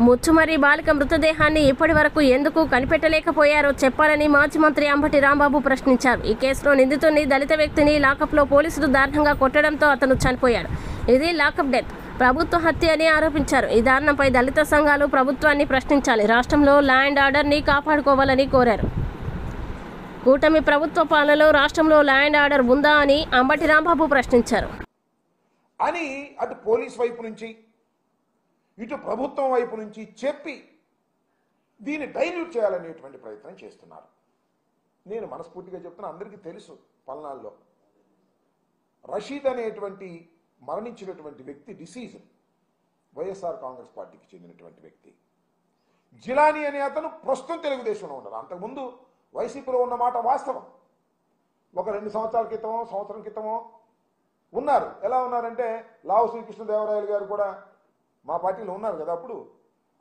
ముచ్చుమర్రి బాలిక మృతదేహాన్ని ఇప్పటి వరకు ఎందుకు కనిపెట్టలేకపోయారో చెప్పాలని మాజీ మంత్రి అంబటి రాంబాబు ప్రశ్నించారు. ఈ కేసులో నిందితుడిని దళిత వ్యక్తిని లాకప్లో పోలీసులు దారుణంగా కొట్టడంతో అతను చనిపోయాడు. ఇది లాకప్ డెత్, ప్రభుత్వ హత్య అని ఆరోపించారు. ఈ దారుణంపై దళిత సంఘాలు ప్రభుత్వాన్ని ప్రశ్నించాలి, రాష్ట్రంలో లా అండ్ ఆర్డర్ని కాపాడుకోవాలని కోరారు. కూటమి ప్రభుత్వ పాలనలో రాష్ట్రంలో లా అండ్ ఆర్డర్ ఉందా అని అంబటి రాంబాబు ప్రశ్నించారు. అని అటు పోలీస్ వైపు నుంచి ఇటు ప్రభుత్వం వైపు నుంచి చెప్పి దీన్ని డైల్యూట్ చేయాలనేటువంటి ప్రయత్నం చేస్తున్నారు. నేను మనస్ఫూర్తిగా చెప్తున్నా, అందరికీ తెలుసు పల్నాడులో రషీద్ అనేటువంటి మరణించినటువంటి వ్యక్తి డిసీజ్ వైఎస్ఆర్ కాంగ్రెస్ పార్టీకి చెందినటువంటి వ్యక్తి. జిలానీ అనే అతను ప్రస్తుతం తెలుగుదేశంలో ఉన్నారు. అంతకుముందు వైసీపీలో ఉన్న మాట వాస్తవం. ఒక 2 సంవత్సరాల క్రితమో సంవత్సరం క్రితమో ఉన్నారు. ఎలా ఉన్నారంటే లావు శ్రీకృష్ణదేవరాయలు గారు కూడా మా పార్టీలో ఉన్నారు కదా అప్పుడు,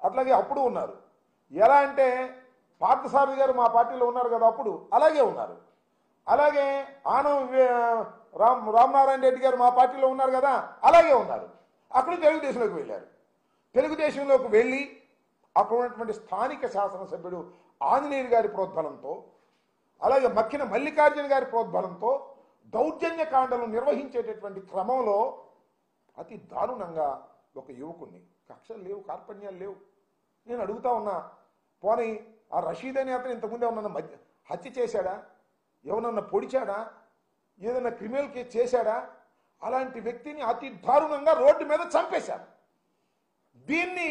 అట్లాగే అప్పుడు ఉన్నారు. ఎలా అంటే పార్థసారథి గారు మా పార్టీలో ఉన్నారు కదా అప్పుడు, అలాగే ఉన్నారు. అలాగే ఆనం రామనారాయణ రెడ్డి గారు మా పార్టీలో ఉన్నారు కదా, అలాగే ఉన్నారు. అక్కడ తెలుగుదేశంలోకి వెళ్ళారు. తెలుగుదేశంలోకి వెళ్ళి అక్కడ ఉన్నటువంటి స్థానిక శాసనసభ్యుడు ఆంజనేయులు గారి ప్రోద్బలంతో, అలాగే మక్కిన మల్లికార్జున గారి ప్రోద్బలంతో దౌర్జన్య కాండలు నిర్వహించేటటువంటి క్రమంలో అతి దారుణంగా ఒక యువకుణ్ణి, కక్షలు లేవు, కార్పణ్యాలు లేవు. నేను అడుగుతా ఉన్నా, పోనీ ఆ రషీద్ అనే అతను ఇంతకుముందే ఏమన్నా హత్య చేశాడా, ఎవరన్నా పొడిచాడా, ఏదైనా క్రిమినల్ కేసు చేశాడా? అలాంటి వ్యక్తిని అతి దారుణంగా రోడ్డు మీద చంపేశారు. దీన్ని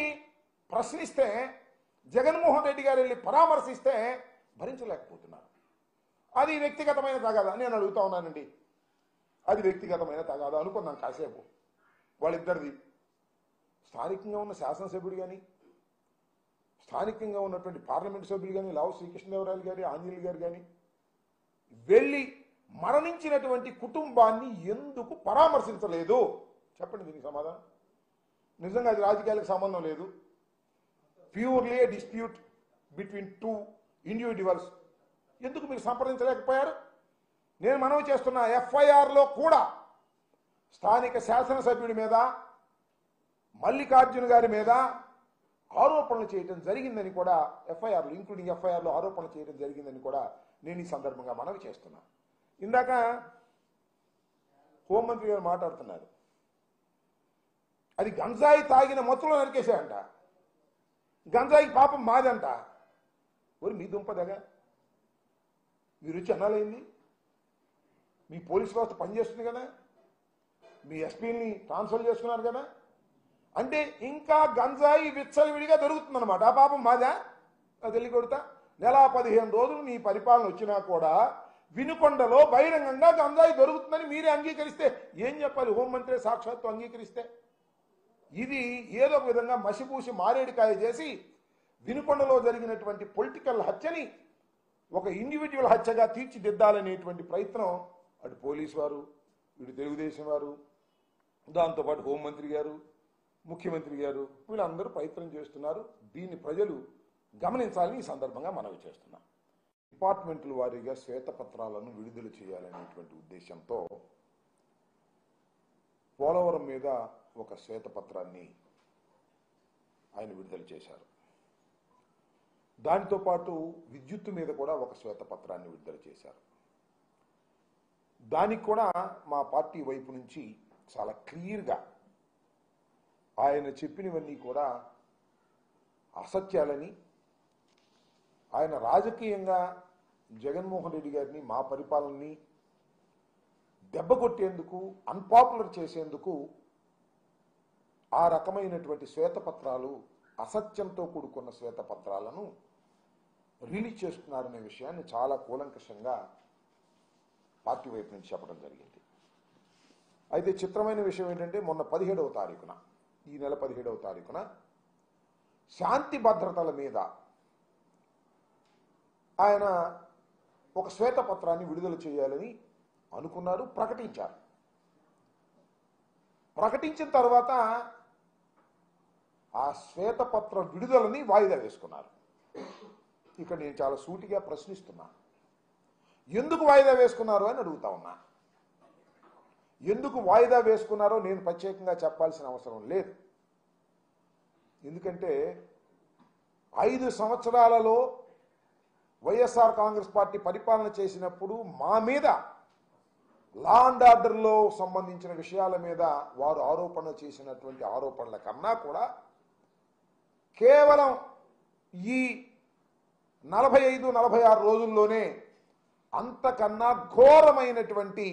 ప్రశ్నిస్తే జగన్మోహన్ రెడ్డి గారు వెళ్ళి పరామర్శిస్తే భరించలేకపోతున్నారు. అది వ్యక్తిగతమైన తగాదా? నేను అడుగుతా ఉన్నానండి, అది వ్యక్తిగతమైన తగాదా అనుకున్నాను కాసేపు. వాళ్ళిద్దరిది స్థానికంగా ఉన్న శాసనసభ్యుడు కానీ, స్థానికంగా ఉన్నటువంటి పార్లమెంటు సభ్యులు కానీ, లావు శ్రీకృష్ణదేవరాయలు గారి, ఆంజనేయులు గారు కానీ వెళ్ళి మరణించినటువంటి కుటుంబాన్ని ఎందుకు పరామర్శించలేదు? చెప్పండి దీనికి సమాధానం. నిజంగా అది రాజకీయాలకు సంబంధం లేదు, ప్యూర్లీ ఏ డిస్ప్యూట్ బిట్వీన్ 2 ఇండివిజువల్స్. ఎందుకు మీరు సంప్రదించలేకపోయారు? నేను మనవి చేస్తున్న ఎఫ్ఐఆర్లో కూడా స్థానిక శాసనసభ్యుడి మీద, మల్లికార్జున గారి మీద ఆరోపణలు చేయడం జరిగిందని కూడా ఎఫ్ఐఆర్లు, ఇంక్లూడింగ్ ఎఫ్ఐఆర్లో ఆరోపణలు చేయడం జరిగిందని కూడా నేను ఈ సందర్భంగా మనవి చేస్తున్నా. ఇందాక హోంమంత్రి గారు మాట్లాడుతున్నారు, అది గంజాయి తాగిన మత్తులో నరికేశాయంట. గంజాయి పాపం మాదంట. ఒరి మీ దుంపదగా మీరు వచ్చి అనాలైంది? మీ పోలీస్ వ్యవస్థ పనిచేస్తుంది కదా, మీ ఎస్పీని ట్రాన్స్ఫర్ చేసుకున్నారు కదా, అంటే ఇంకా గంజాయి విచ్చలవిడిగా దొరుకుతుందన్నమాట. ఆ పాపం మాదా? అది వెళ్ళి కొడతా. నెల 15 రోజులు మీ పరిపాలన వచ్చినా కూడా వినుకొండలో బహిరంగంగా గంజాయి దొరుకుతుందని మీరే అంగీకరిస్తే ఏం చెప్పాలి? హోంమంత్రి సాక్షాత్తు అంగీకరిస్తే ఇది ఏదో ఒక విధంగా మసిపూసి మారేడికాయ చేసి వినుకొండలో జరిగినటువంటి పొలిటికల్ హత్యని ఒక ఇండివిజువల్ హత్యగా తీర్చిదిద్దాలనేటువంటి ప్రయత్నం అటు పోలీసు వారు, ఇటు తెలుగుదేశం వారు, దాంతోపాటు హోంమంత్రి గారు, ముఖ్యమంత్రి గారు వీళ్ళందరూ ప్రయత్నం చేస్తున్నారు. దీన్ని ప్రజలు గమనించాలని ఈ సందర్భంగా మనవి చేస్తున్నాం. డిపార్ట్మెంట్ల వారీగా శ్వేతపత్రాలను విడుదల చేయాలనేటువంటి ఉద్దేశంతో పోలవరం మీద ఒక శ్వేతపత్రాన్ని ఆయన విడుదల చేశారు. దానితో పాటు విద్యుత్తు మీద కూడా ఒక శ్వేతపత్రాన్ని విడుదల చేశారు. దానికి కూడా మా పార్టీ వైపు నుంచి చాలా క్లియర్గా ఆయన చెప్పినవన్నీ కూడా అసత్యాలని, ఆయన రాజకీయంగా జగన్మోహన్ రెడ్డి గారిని, మా పరిపాలనని దెబ్బకొట్టేందుకు, అన్పాపులర్ చేసేందుకు ఆ రకమైనటువంటి శ్వేతపత్రాలు, అసత్యంతో కూడుకున్న శ్వేతపత్రాలను రిలీజ్ చేస్తున్నారనే విషయాన్ని చాలా కూలంకషంగా పార్టీ వైపు నుంచి చెప్పడం జరిగింది. అయితే చిత్రమైన విషయం ఏంటంటే, మొన్న 17వ తారీఖున, ఈ నెల 17వ తారీఖున శాంతి భద్రతల మీద ఆయన ఒక శ్వేతపత్రాన్ని విడుదల చేయాలని అనుకున్నారు, ప్రకటించారు. ప్రకటించిన తర్వాత ఆ శ్వేతపత్ర విడుదలని వాయిదా వేసుకున్నారు. ఇక్కడ నేను చాలా సూటిగా ప్రశ్నిస్తున్నా, ఎందుకు వాయిదా వేసుకున్నారు అని అడుగుతా ఉన్నా. ఎందుకు వాయిదా వేసుకున్నారో నేను ప్రత్యేకంగా చెప్పాల్సిన అవసరం లేదు. ఎందుకంటే 5 సంవత్సరాలలో వైఎస్ఆర్ కాంగ్రెస్ పార్టీ పరిపాలన చేసినప్పుడు మా మీద లా అండ్ ఆర్డర్లో సంబంధించిన విషయాల మీద వారు ఆరోపణ చేసినటువంటి ఆరోపణల కన్నా కూడా కేవలం ఈ 45-46 రోజుల్లోనే అంతకన్నా ఘోరమైనటువంటి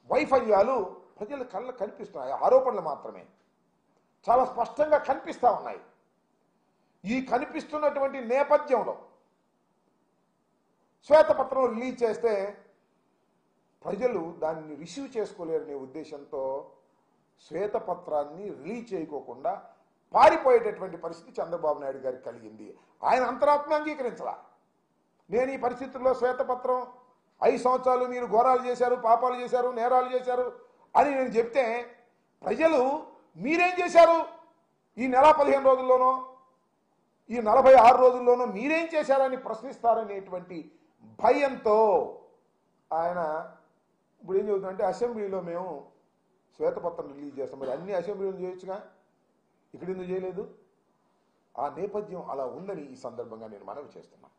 వైఫల్యాలు ప్రజల కళ్ళ కనిపిస్తున్నాయి. ఆరోపణలు మాత్రమే చాలా స్పష్టంగా కనిపిస్తూ ఉన్నాయి. ఈ కనిపిస్తున్నటువంటి నేపథ్యంలో శ్వేతపత్రం రిలీజ్ చేస్తే ప్రజలు దాన్ని రిసీవ్ చేసుకోలేరనే ఉద్దేశంతో శ్వేతపత్రాన్ని రిలీజ్ చేయకోకుండా పారిపోయేటటువంటి పరిస్థితి చంద్రబాబు నాయుడు గారికి కలిగింది. ఆయన అంతరాత్మ అంగీకరించలా. నేను ఈ పరిస్థితుల్లో శ్వేతపత్రం 5 సంవత్సరాలు మీరు ఘోరాలు చేశారు, పాపాలు చేశారు, నేరాలు చేశారు అని నేను చెప్తే ప్రజలు మీరేం చేశారు ఈ నెల 15 రోజుల్లోనో ఈ 46 రోజుల్లోనో మీరేం చేశారని ప్రశ్నిస్తారనేటువంటి భయంతో ఆయన ఇప్పుడు ఏం చెబుతుందంటే అసెంబ్లీలో మేము శ్వేతపత్రం రిలీజ్ చేస్తాం. మరి అన్ని అసెంబ్లీలు చేయొచ్చుగా, ఇక్కడ ఎందుకు చేయలేదు? ఆ నేపథ్యం అలా ఉందని ఈ సందర్భంగా నేను మనవి చేస్తున్నాను.